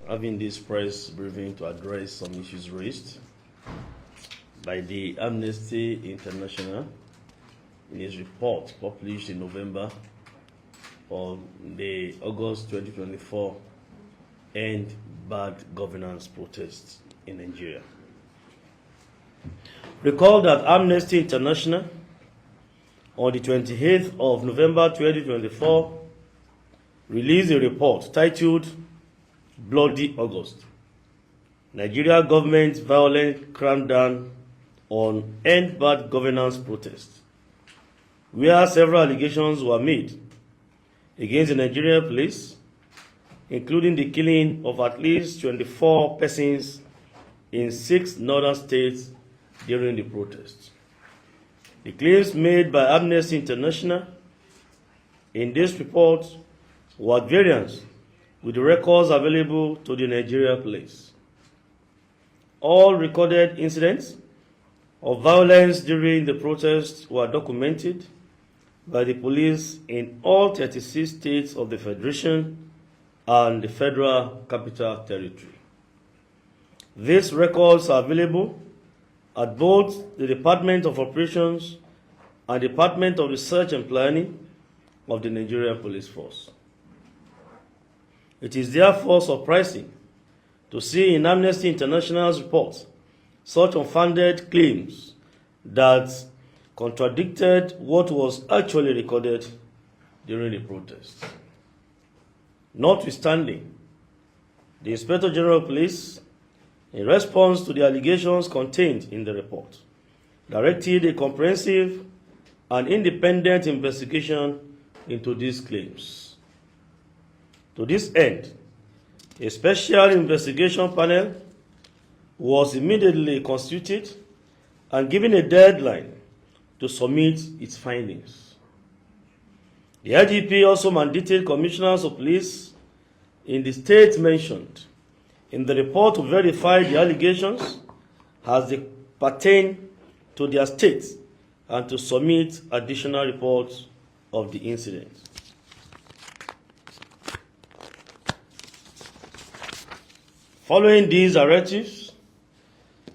having this press briefing to address some issues raised by the Amnesty International in its report published in November on the August 2024 End Bad Governance protests in Nigeria. Recall that Amnesty International on the 28th of November 2024 released a report titled Bloody August, Nigeria Government Violent Crackdown on End Bad Governance Protests, where several allegations were made against the Nigerian police, including the killing of at least 24 persons in 6 northern states during the protests. The claims made by Amnesty International in this report were at variance with the records available to the Nigerian police. All recorded incidents of violence during the protests were documented by the police in all 36 states of the Federation and the Federal Capital Territory. These records are available at both the Department of Operations and Department of Research and Planning of the Nigerian Police Force. It is therefore surprising to see in Amnesty International's report such unfounded claims that contradicted what was actually recorded during the protests. Notwithstanding, the Inspector General of Police, in response to the allegations contained in the report, directed a comprehensive and independent investigation into these claims. To this end, a special investigation panel was immediately constituted and given a deadline to submit its findings. The IGP also mandated commissioners of police in the states mentioned in the report to verify the allegations as they pertain to their states and to submit additional reports of the incident. Following these directives,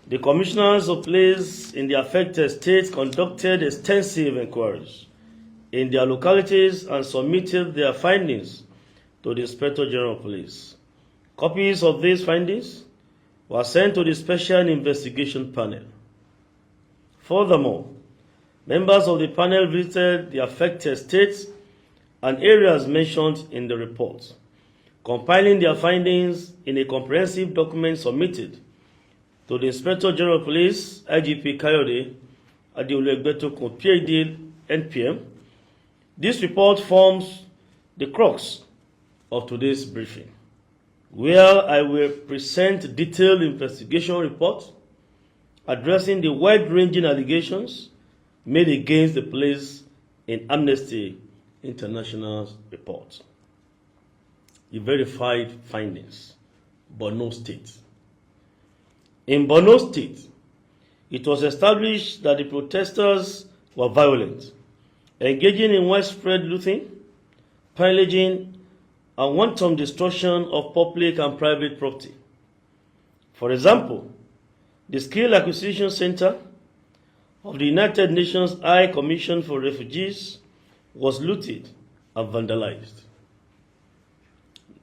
the commissioners of police in the affected states conducted extensive inquiries in their localities and submitted their findings to the Inspector General of Police. Copies of these findings were sent to the Special Investigation Panel. Furthermore, members of the panel visited the affected states and areas mentioned in the report, compiling their findings in a comprehensive document submitted to the Inspector General of Police, IGP Kayode Adeoluegbeto, PhD, NPM. This report forms the crux of today's briefing, where I will present a detailed investigation report addressing the wide-ranging allegations made against the police in Amnesty International's report. The verified findings, Borno State. In Borno State, it was established that the protesters were violent, engaging in widespread looting, pillaging, and wanton destruction of public and private property. For example, the Skill Acquisition Center of the United Nations High Commission for Refugees was looted and vandalized.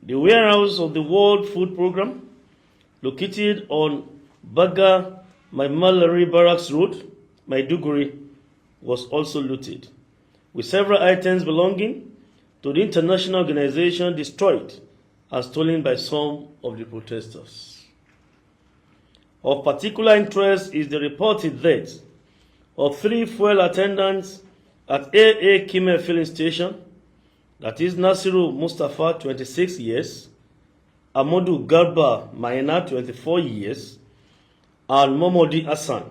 The warehouse of the World Food Programme, located on Baga Maimalari Barracks Road, Maiduguri, was also looted, with several items belonging to the international organization destroyed and stolen by some of the protesters. Of particular interest is the reported death of 3 fuel attendants at AA Kime filling station, that is Nasiru Mustafa, 26 years, Amadou Garba Maina, 24 years, and Momodi Hassan.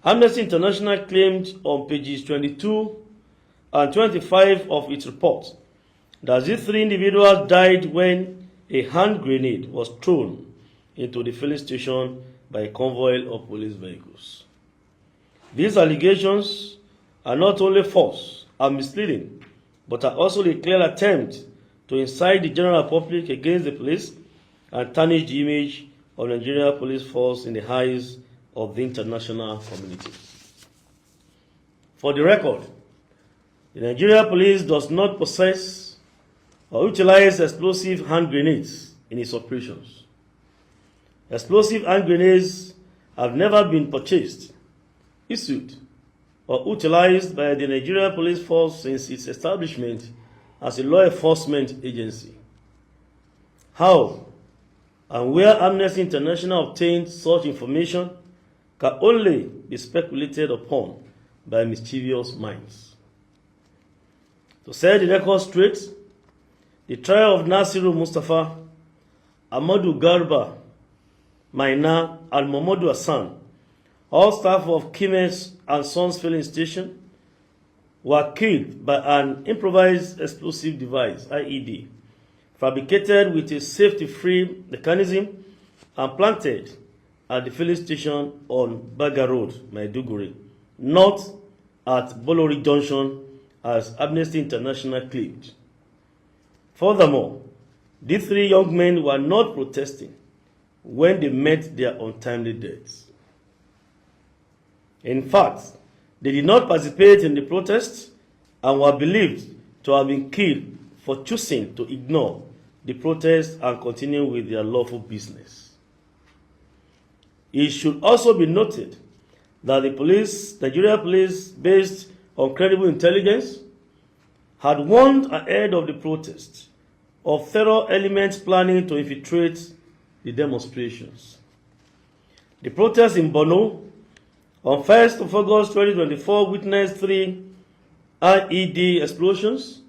Amnesty International claimed on pages 22 and 25 of its report that these 3 individuals died when a hand grenade was thrown into the filling station by a convoy of police vehicles. These allegations are not only false and misleading, but are also a clear attempt to incite the general public against the police and tarnish the image of the Nigeria police force in the eyes of the international community. For the record, the Nigeria police does not possess or utilize explosive hand grenades in its operations. Explosive hand grenades have never been purchased, issued, or utilized by the Nigeria police force since its establishment as a law enforcement agency. How and where Amnesty International obtained such information can only be speculated upon by mischievous minds. To set the record straight, the trial of Nasiru Mustafa, Ahmadu Garba, Maina, and Momodu Hassan, all staff of Kimes and Sons filling station, were killed by an improvised explosive device, IED, fabricated with a safety-free mechanism and planted at the filling station on Baga Road, Maiduguri, not at Bolori Junction, as Amnesty International claimed. Furthermore, these three young men were not protesting when they met their untimely deaths. In fact, they did not participate in the protests and were believed to have been killed for choosing to ignore the protests and continue with their lawful business. It should also be noted that the Nigeria police, based on credible intelligence, had warned ahead of the protests of terror elements planning to infiltrate the demonstrations. The protests in Borno on 1st of August 2024 witnessed 3 IED explosions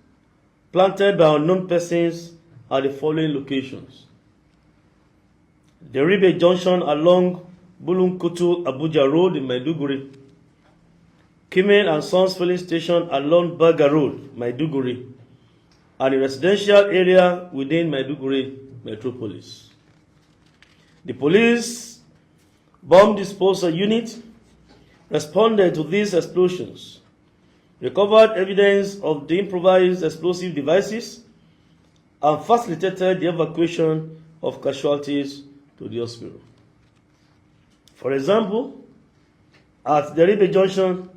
planted by unknown persons at the following locations: Deribe Junction along Bulunkutu Abuja Road in Maiduguri, Kimen and Sons filling station along Baga Road, Maiduguri, and a residential area within Maiduguri metropolis. The police bomb disposal unit responded to these explosions, recovered evidence of the improvised explosive devices, and facilitated the evacuation of casualties to the hospital. For example, at Deribe Junction,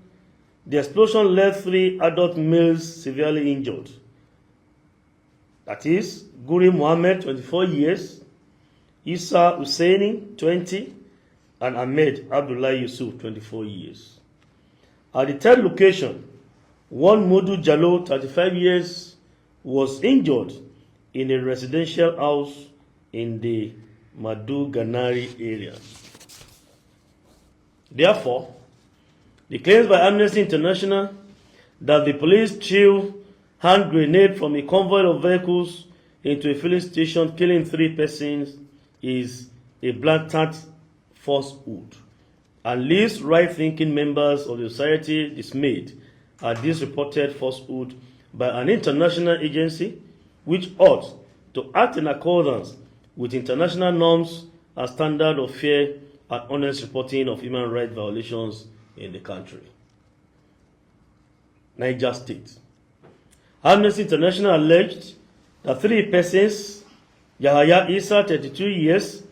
the explosion left 3 adult males severely injured. That is, Guri Mohammed, 24 years, Isa Husseini, 20, and Ahmed Abdullah Yusuf, 24 years. At the third location, one Modu Jallo, 35 years, was injured in a residential house in the Madu Ganari area. Therefore, the claims by Amnesty International that the police threw hand grenade from a convoy of vehicles into a filling station, killing 3 persons, is a blatant falsehood, and leaves right-thinking members of the society dismayed at this reported falsehood by an international agency which ought to act in accordance with international norms and standards of fair and honest reporting of human rights violations in the country. Niger State. Amnesty International alleged that 3 persons, Yahaya Isa, 32 years,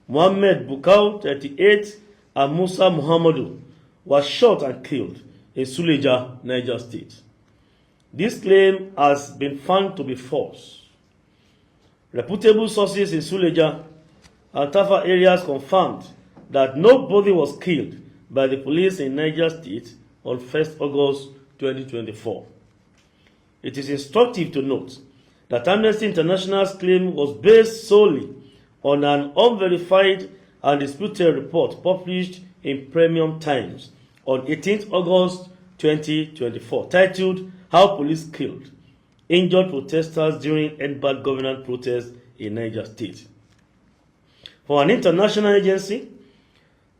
Mohammed Bukau, 38, and Musa Muhammadu, were shot and killed in Suleja, Niger State. This claim has been found to be false. Reputable sources in Suleja and Tafa areas confirmed that nobody was killed by the police in Niger State on 1st August 2024. It is instructive to note that Amnesty International's claim was based solely on an unverified and disputed report published in Premium Times on 18th August 2024, titled "How Police Killed Injured Protesters During Endbad Government Protests in Niger State." For an international agency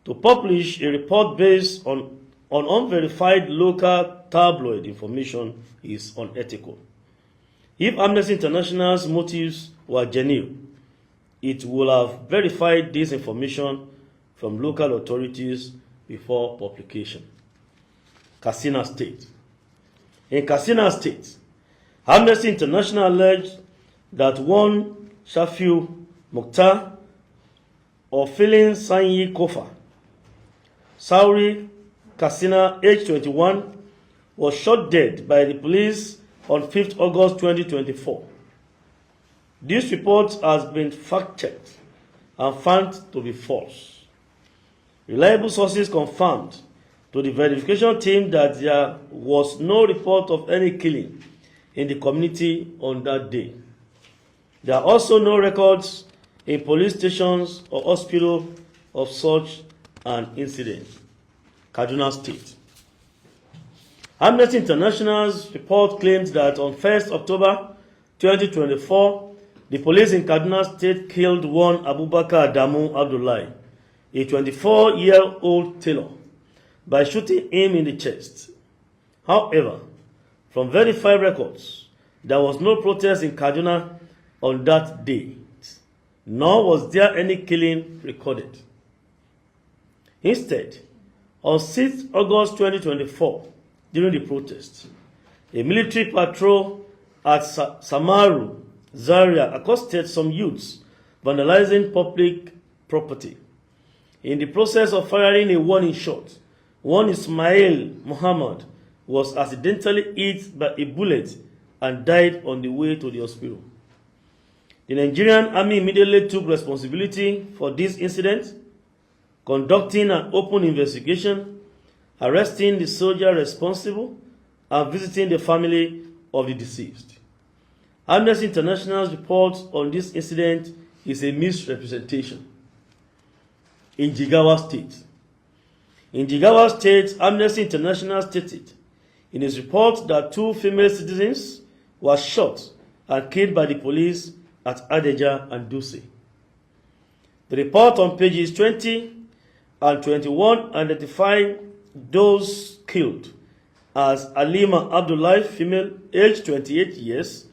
to publish a report based on unverified local tabloid information is unethical. If Amnesty International's motives were genuine, it would have verified this information from local authorities before publication. Katsina State. In Katsina State, Amnesty International alleged that one Shafiu Mukhtar Ofilin Sanyi Kofa. Sauri Kassina, age 21, was shot dead by the police on 5th August 2024. This report has been fact-checked and found to be false. Reliable sources confirmed to the verification team that there was no report of any killing in the community on that day. There are also no records in police stations or hospitals of such an incident. Kaduna State. Amnesty International's report claims that on 1st October 2024, the police in Kaduna State killed one Abubakar Adamu Abdullahi, a 24-year-old tailor, by shooting him in the chest. However, from verified records, there was no protest in Kaduna on that date, nor was there any killing recorded. Instead, on 6th August 2024, during the protest, a military patrol at Samaru, Zaria, accosted some youths vandalizing public property. In the process of firing a warning shot, one Ismail Muhammad was accidentally hit by a bullet and died on the way to the hospital. The Nigerian Army immediately took responsibility for this incident, conducting an open investigation, arresting the soldier responsible, and visiting the family of the deceased. Amnesty International's report on this incident is a misrepresentation. In Jigawa State, Amnesty International stated in its report that 2 female citizens were shot and killed by the police at Adeja and Dutse. The report on pages 20 and 21 identify those killed as Alima Abdullahi, female, aged 28 years,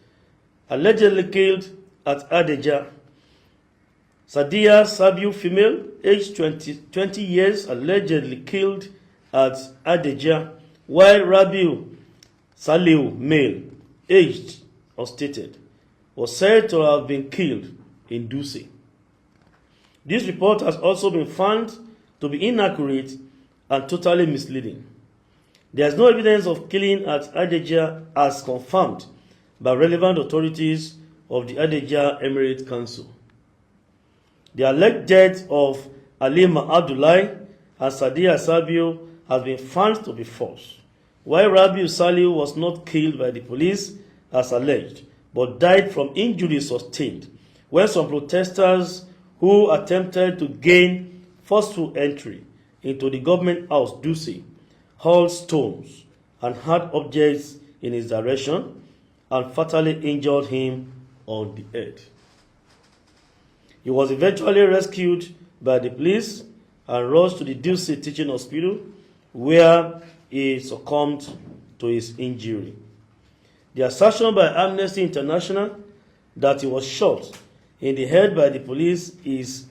allegedly killed at Adeja; Sadia Sabiu, female, aged 20 years, allegedly killed at Adeja, while Rabiu Saliu, male, aged or stated, was said to have been killed in Dutse. This report has also been found to be inaccurate and totally misleading. There is no evidence of killing at Adeja as confirmed by relevant authorities of the Adeja Emirate Council. The alleged death of Alima Abdullahi and Sadia Sabio has been found to be false, while Rabiu Saliu was not killed by the police as alleged, but died from injuries sustained when some protesters who attempted to gain forceful entry into the government house Dutse hurled stones and hard objects in his direction and fatally injured him on the head. He was eventually rescued by the police and rushed to the Dutse Teaching Hospital, where he succumbed to his injury. The assertion by Amnesty International that he was shot in the head by the police is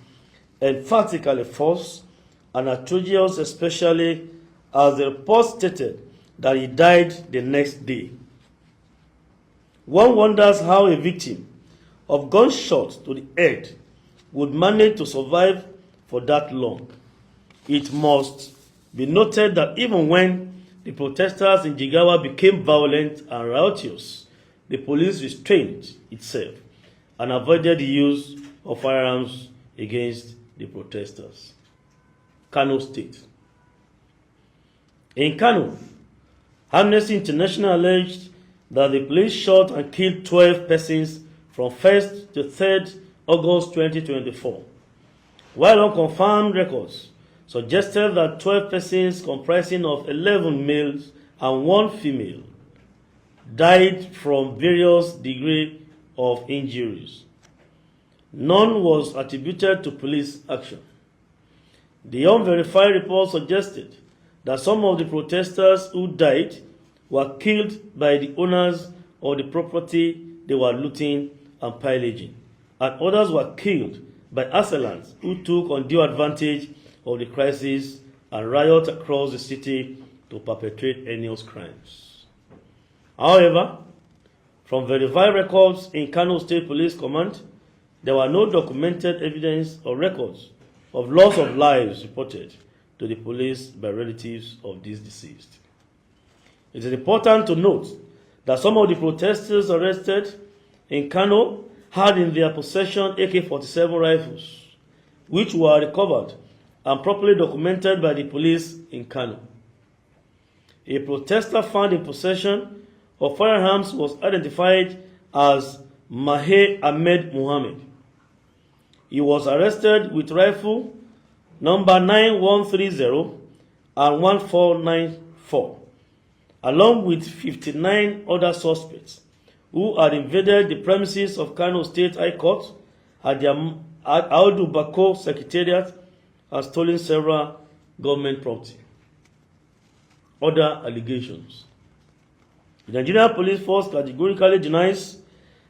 emphatically false and atrocious, especially as the report stated that he died the next day. One wonders how a victim of gunshot to the head would manage to survive for that long. It must be noted that even when the protesters in Jigawa became violent and riotous, the police restrained itself and avoided the use of firearms against the protesters. Kano State. In Kano, Amnesty International alleged that the police shot and killed 12 persons from 1st to 3rd August 2024, while unconfirmed records suggested that 12 persons comprising of 11 males and 1 female died from various degrees of injuries. None was attributed to police action. The unverified report suggested that some of the protesters who died were killed by the owners of the property they were looting and pillaging, and others were killed by assailants who took undue advantage of the crisis and riot across the city to perpetrate heinous crimes. However, from verified records in Kano State Police Command, there were no documented evidence or records of loss of lives reported to the police by relatives of these deceased. It is important to note that some of the protesters arrested in Kano had in their possession AK-47 rifles, which were recovered and properly documented by the police in Kano. A protester found in possession of firearms was identified as Mahe Ahmed Muhammad. He was arrested with rifle number 9130 and 1494, along with 59 other suspects who had invaded the premises of Kano State High Court at Audu Bako Secretariat and stolen several government property. Other allegations. The Nigerian Police Force categorically denies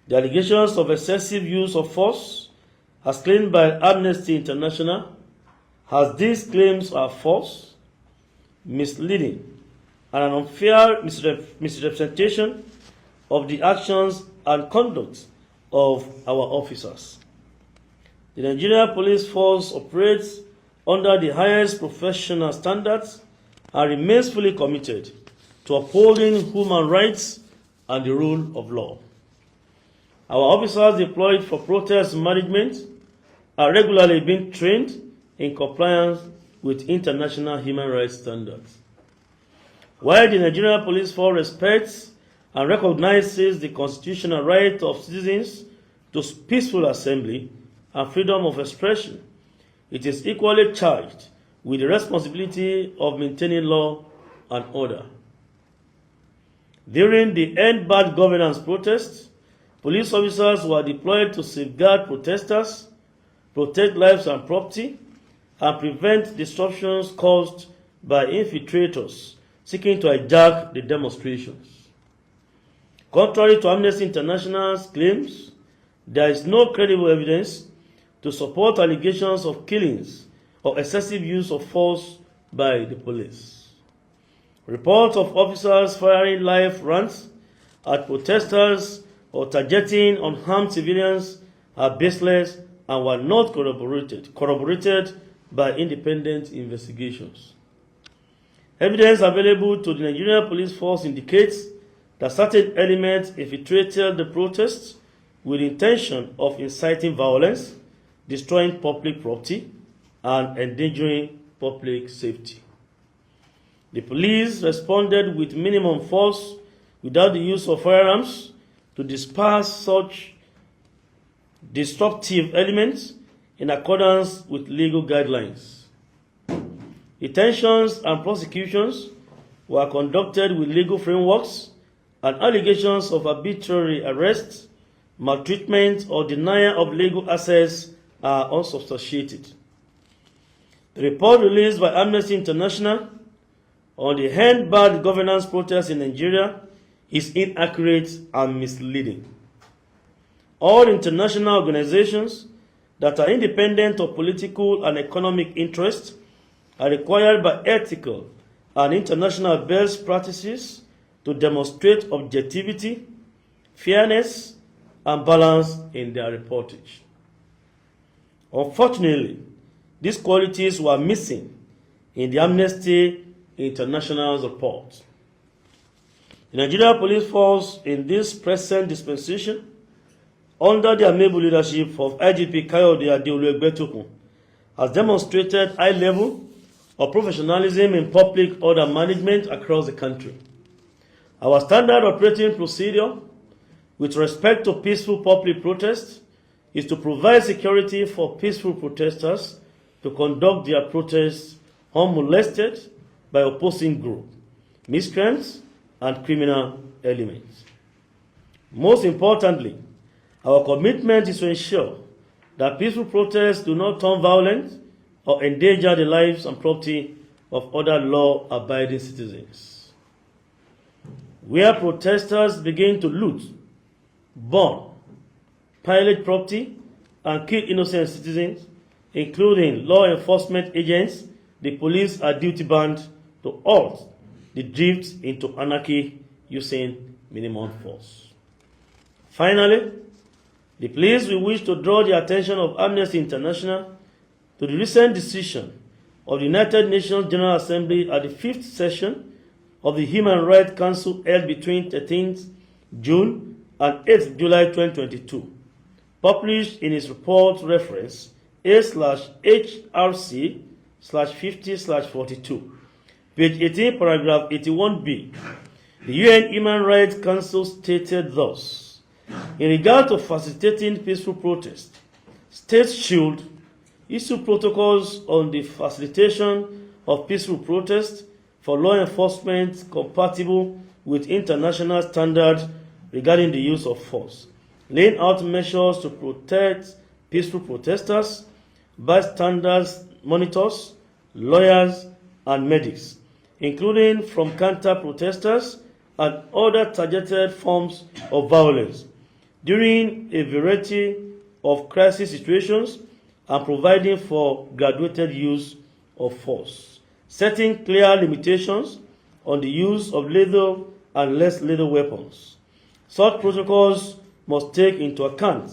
the allegations of excessive use of force as claimed by Amnesty International, as these claims are false, misleading, and an unfair misrepresentation of the actions and conduct of our officers. The Nigerian Police Force operates under the highest professional standards and remains fully committed to upholding human rights and the rule of law. Our officers deployed for protest management are regularly being trained in compliance with international human rights standards. While the Nigerian Police Force respects and recognizes the constitutional right of citizens to peaceful assembly and freedom of expression, it is equally charged with the responsibility of maintaining law and order. During the End Bad Governance protests, police officers were deployed to safeguard protesters, protect lives and property, and prevent disruptions caused by infiltrators seeking to hijack the demonstrations. Contrary to Amnesty International's claims, there is no credible evidence to support allegations of killings or excessive use of force by the police. Reports of officers firing live rounds at protesters or targeting unarmed civilians are baseless and were not corroborated by independent investigations. Evidence available to the Nigerian Police Force indicates that certain elements infiltrated the protests with the intention of inciting violence, destroying public property, and endangering public safety. The police responded with minimum force without the use of firearms to disperse such disruptive elements in accordance with legal guidelines. Detentions and prosecutions were conducted with legal frameworks, and allegations of arbitrary arrest, maltreatment, or denial of legal access are unsubstantiated. The report released by Amnesty International on the End Bad Governance protests in Nigeria is inaccurate and misleading. All international organizations that are independent of political and economic interests are required by ethical and international best practices to demonstrate objectivity, fairness, and balance in their reportage. Unfortunately, these qualities were missing in the Amnesty International's report. The Nigerian Police Force in this present dispensation, under the amiable leadership of IGP Kayode Adeolu Egbetokun, has demonstrated high level of professionalism in public order management across the country. Our standard operating procedure with respect to peaceful public protest is to provide security for peaceful protesters to conduct their protests unmolested by opposing groups, miscreants, and criminal elements. Most importantly, our commitment is to ensure that peaceful protests do not turn violent or endanger the lives and property of other law-abiding citizens. Where protesters begin to loot, burn, pillage property, and kill innocent citizens, including law enforcement agents, the police are duty-bound to halt the drift into anarchy using minimum force. Finally, The police will wish to draw the attention of Amnesty International to the recent decision of the United Nations General Assembly at the 5th session of the Human Rights Council held between 13th June and 8th July 2022, published in its report reference A/HRC/50/42, page 18, paragraph 81b. The UN Human Rights Council stated thus: in regard to facilitating peaceful protest, states should issue protocols on the facilitation of peaceful protest for law enforcement compatible with international standards regarding the use of force, laying out measures to protect peaceful protesters, bystanders, monitors, lawyers, and medics, including from counter-protesters and other targeted forms of violence during a variety of crisis situations, and providing for graduated use of force, setting clear limitations on the use of lethal and less lethal weapons. Such protocols must take into account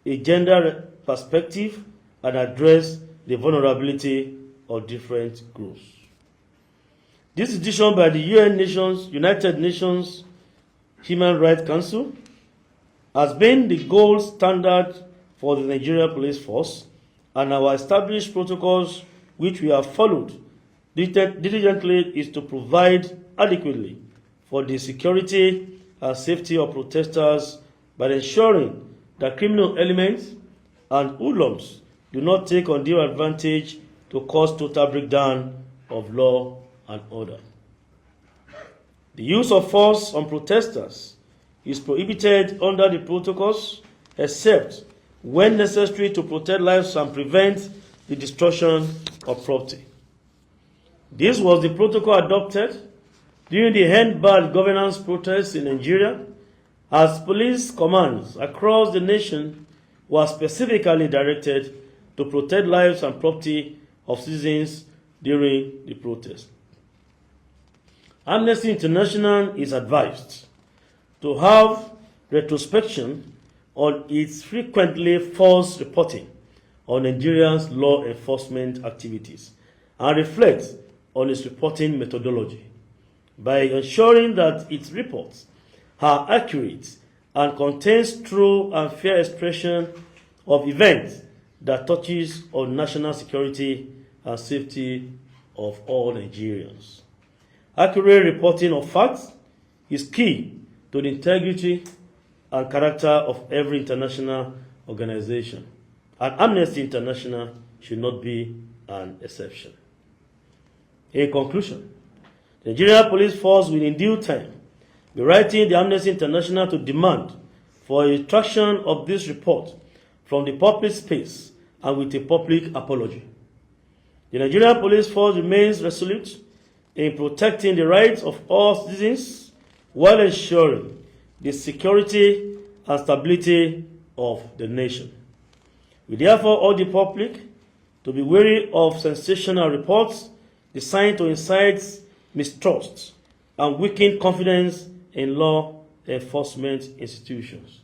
a gender perspective and address the vulnerability of different groups. This decision by the United Nations Human Rights Council has been the gold standard for the Nigerian police force, and our established protocols, which we have followed diligently, is to provide adequately for the security and safety of protesters by ensuring that criminal elements and hoodlums do not take undue advantage to cause total breakdown of law and order. The use of force on protesters is prohibited under the protocols except when necessary to protect lives and prevent the destruction of property. This was the protocol adopted during the End Bad Governance protests in Nigeria, as police commands across the nation were specifically directed to protect lives and property of citizens during the protest. Amnesty International is advised to have retrospection on its frequently false reporting on Nigeria's law enforcement activities and reflect on its reporting methodology by ensuring that its reports are accurate and contains true and fair expression of events that touches on national security and safety of all Nigerians. Accurate reporting of facts is key to the integrity and character of every international organization, and Amnesty International should not be an exception. In conclusion, the Nigerian police force will in due time be writing the Amnesty International to demand for a retraction of this report from the public space and with a public apology. The Nigerian police force remains resolute in protecting the rights of all citizens while ensuring the security and stability of the nation. We therefore urge the public to be wary of sensational reports designed to incite mistrust and weaken confidence in law enforcement institutions.